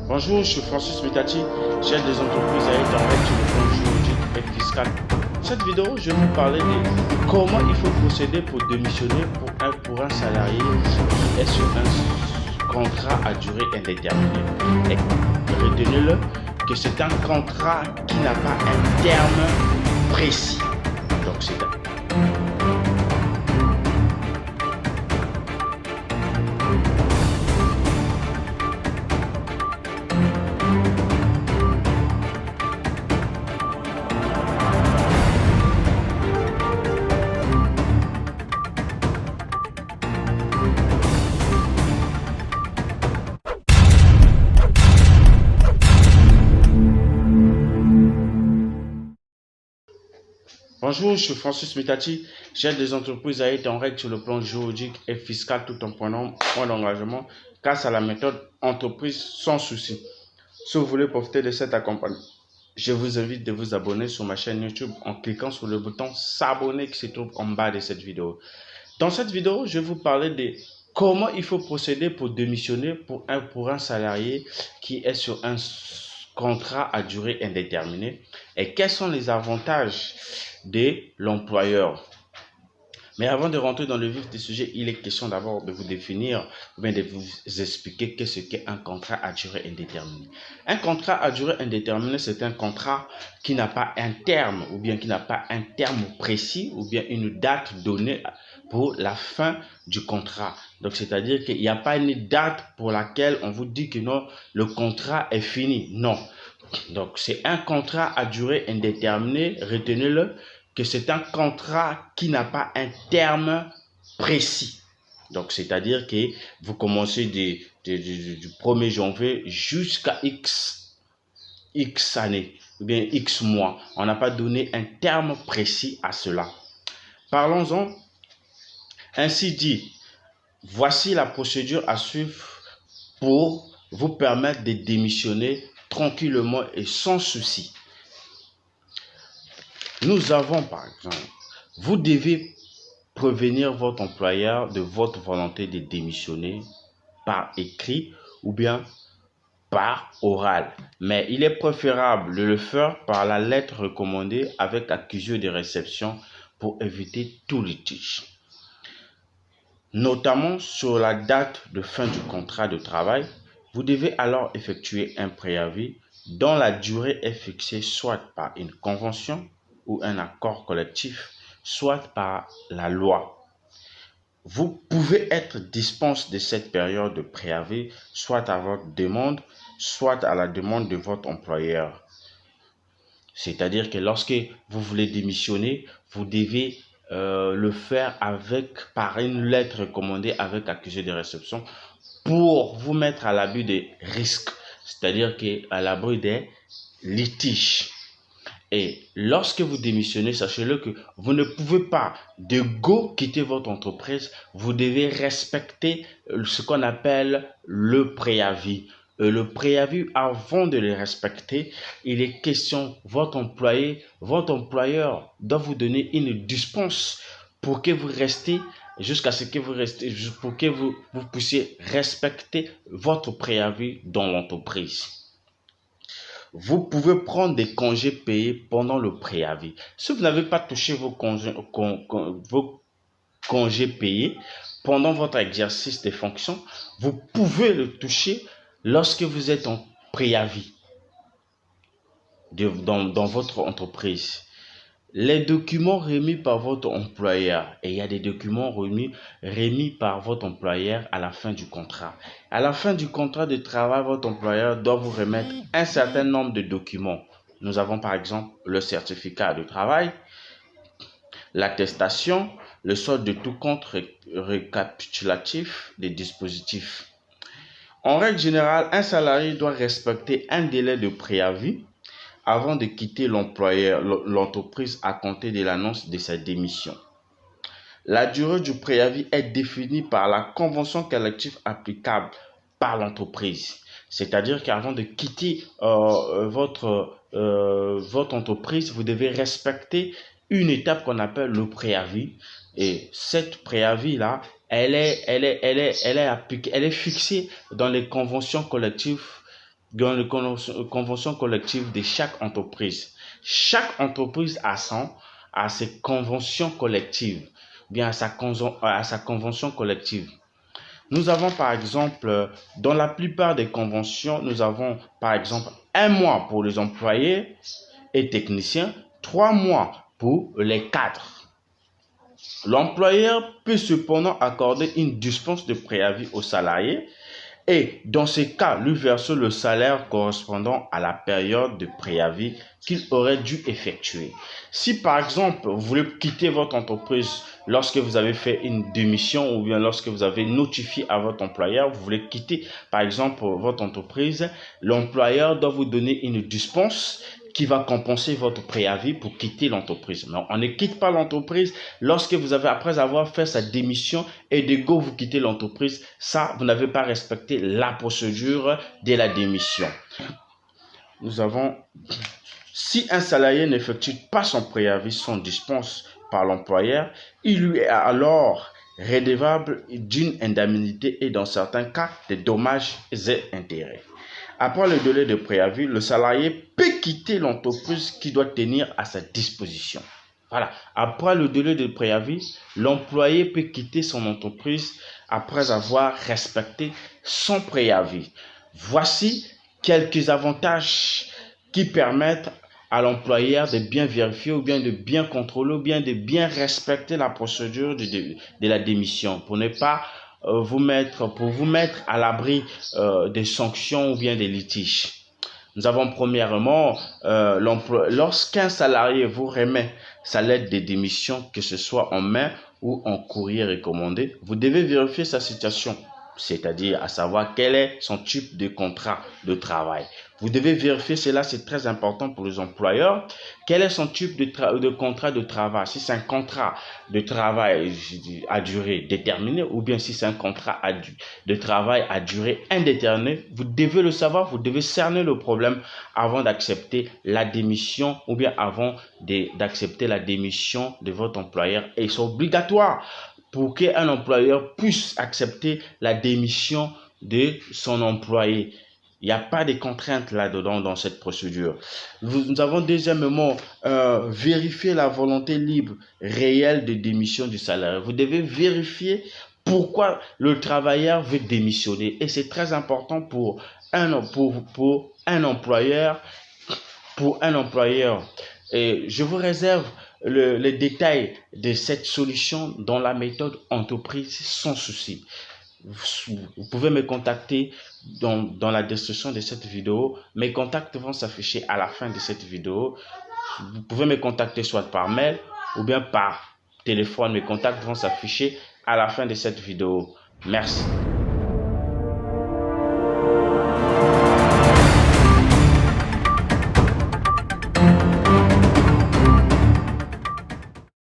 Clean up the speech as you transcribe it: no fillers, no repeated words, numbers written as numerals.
Bonjour, je suis Francis Metati, chef des entreprises à être en règle sur le plan juridique et fiscal. Dans cette vidéo, je vais vous parler de comment il faut procéder pour démissionner pour un salarié qui est sur un contrat à durée indéterminée. Et retenez-le que c'est un contrat qui n'a pas un terme précis. Donc c'est Bonjour, je suis Francis Metati, chef des entreprises à être en règle sur le plan juridique et fiscal tout en prenant point d'engagement grâce à la méthode entreprise sans souci. Si vous voulez profiter de cet accompagnement, je vous invite de vous abonner sur ma chaîne YouTube en cliquant sur le bouton s'abonner qui se trouve en bas de cette vidéo. Dans cette vidéo, je vais vous parler de comment il faut procéder pour démissionner pour un salarié qui est sur un contrat à durée indéterminée et quels sont les avantages de l'employeur. Mais avant de rentrer dans le vif du sujet, il est question d'abord de vous définir ou bien de vous expliquer qu'est-ce qu'est un contrat à durée indéterminée. Un contrat à durée indéterminée, c'est un contrat qui n'a pas un terme ou bien qui n'a pas un terme précis ou bien une date donnée pour la fin du contrat. Donc, c'est-à-dire qu'il n'y a pas une date pour laquelle on vous dit que non, le contrat est fini. Non. Donc, c'est un contrat à durée indéterminée, retenez-le, que c'est un contrat qui n'a pas un terme précis. Donc, c'est-à-dire que vous commencez du 1er janvier jusqu'à X années, ou bien X mois. On n'a pas donné un terme précis à cela. Parlons-en. Ainsi dit, voici la procédure à suivre pour vous permettre de démissionner tranquillement et sans souci. Nous avons par exemple, vous devez prévenir votre employeur de votre volonté de démissionner par écrit ou bien par oral. Mais il est préférable de le faire par la lettre recommandée avec accusé de réception pour éviter tout litige. Notamment sur la date de fin du contrat de travail, vous devez alors effectuer un préavis dont la durée est fixée soit par une convention ou un accord collectif, soit par la loi. Vous pouvez être dispensé de cette période de préavis, soit à votre demande, soit à la demande de votre employeur. C'est-à-dire que lorsque vous voulez démissionner, vous devez le faire par une lettre recommandée avec accusé de réception pour vous mettre à l'abri des risques, c'est-à-dire à l'abri des litiges. Et lorsque vous démissionnez, sachez-le que vous ne pouvez pas de go quitter votre entreprise. Vous devez respecter ce qu'on appelle le préavis. Le préavis, avant de le respecter, il est question, votre employeur doit vous donner une dispense pour que vous restiez jusqu'à ce que vous restiez, pour que vous puissiez respecter votre préavis dans l'entreprise. Vous pouvez prendre des congés payés pendant le préavis. Si vous n'avez pas touché vos congés payés pendant votre exercice des fonctions, vous pouvez le toucher lorsque vous êtes en préavis dans votre entreprise. Les documents remis par votre employeur, et il y a des documents remis par votre employeur à la fin du contrat. À la fin du contrat de travail, votre employeur doit vous remettre un certain nombre de documents. Nous avons par exemple le certificat de travail, l'attestation, le solde de tout compte récapitulatif des dispositifs. En règle générale, un salarié doit respecter un délai de préavis avant de quitter l'entreprise à compter de l'annonce de sa démission. La durée du préavis est définie par la convention collective applicable par l'entreprise. C'est-à-dire qu'avant de quitter votre entreprise, vous devez respecter une étape qu'on appelle le préavis. Et cette préavis-là, elle est fixée dans les conventions collectives dans les conventions collectives de chaque entreprise. Chaque entreprise a ses conventions collectives, bien à sa convention collective. Nous avons par exemple, dans la plupart des conventions, nous avons par exemple 1 mois pour les employés et techniciens, 3 mois pour les cadres. L'employeur peut cependant accorder une dispense de préavis aux salariés et, dans ces cas, lui verser le salaire correspondant à la période de préavis qu'il aurait dû effectuer. Si, par exemple, vous voulez quitter votre entreprise lorsque vous avez fait une démission ou bien lorsque vous avez notifié à votre employeur, vous voulez quitter, par exemple, votre entreprise, l'employeur doit vous donner une dispense qui va compenser votre préavis pour quitter l'entreprise. Mais on ne quitte pas l'entreprise lorsque vous avez, après avoir fait sa démission et de go, vous quittez l'entreprise. Ça, vous n'avez pas respecté la procédure de la démission. Nous avons, si un salarié n'effectue pas son préavis sans dispense par l'employeur, il lui est alors redevable d'une indemnité et dans certains cas, des dommages et intérêts. Après le délai de préavis, le salarié peut quitter l'entreprise qui doit tenir à sa disposition. Voilà. Après le délai de préavis, l'employé peut quitter son entreprise après avoir respecté son préavis. Voici quelques avantages qui permettent à l'employeur de bien vérifier ou bien de bien contrôler ou bien de bien respecter la procédure de la démission pour ne pas vous mettre à l'abri des sanctions ou bien des litiges. Nous avons premièrement, lorsqu'un salarié vous remet sa lettre de démission, que ce soit en main ou en courrier recommandé, vous devez vérifier sa situation, c'est-à-dire à savoir quel est son type de contrat de travail. Vous devez vérifier cela, c'est très important pour les employeurs. Quel est son type de contrat de travail? Si c'est un contrat de travail à durée déterminée ou bien si c'est un contrat de travail à durée indéterminée, vous devez le savoir, vous devez cerner le problème avant d'accepter la démission ou bien avant d'accepter la démission de votre employeur. Et c'est obligatoire pour qu'un employeur puisse accepter la démission de son employé. Il n'y a pas de contraintes là-dedans dans cette procédure. Nous avons deuxièmement vérifier la volonté libre réelle de démission du salarié. Vous devez vérifier pourquoi le travailleur veut démissionner. Et c'est très important pour un employeur. Et je vous réserve les détails de cette solution dans la méthode entreprise sans souci. Vous pouvez me contacter dans la description de cette vidéo. Mes contacts vont s'afficher à la fin de cette vidéo. Vous pouvez me contacter soit par mail ou bien par téléphone. Mes contacts vont s'afficher à la fin de cette vidéo. Merci.